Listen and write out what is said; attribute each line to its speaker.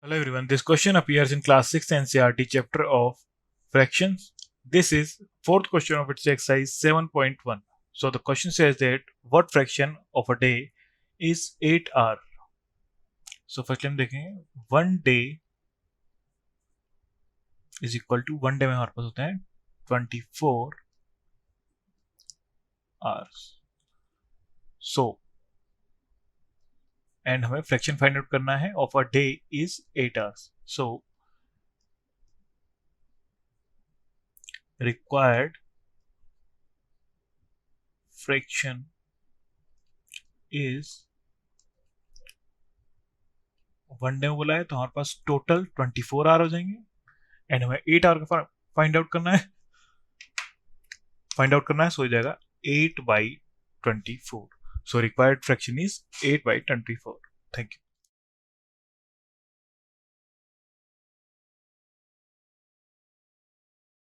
Speaker 1: Hello everyone, this question appears in class 6 NCERT chapter of fractions. This is fourth question of its exercise 7.1. So the question says that what fraction of a day is 8 hour? So first हम देखें 1 day is equal to 1 day में हमारे पास होता है 24 hours. So and हमें fraction find out करना है of a day is 8 hours. So required fraction is 1 day में बोला है तो हमारे पास टोटल 24 आवर हो जाएंगे एंड हमें 8 आवर का फाइंड आउट करना है सो हो जाएगा 8/24. So required fraction is 8/24. Thank you.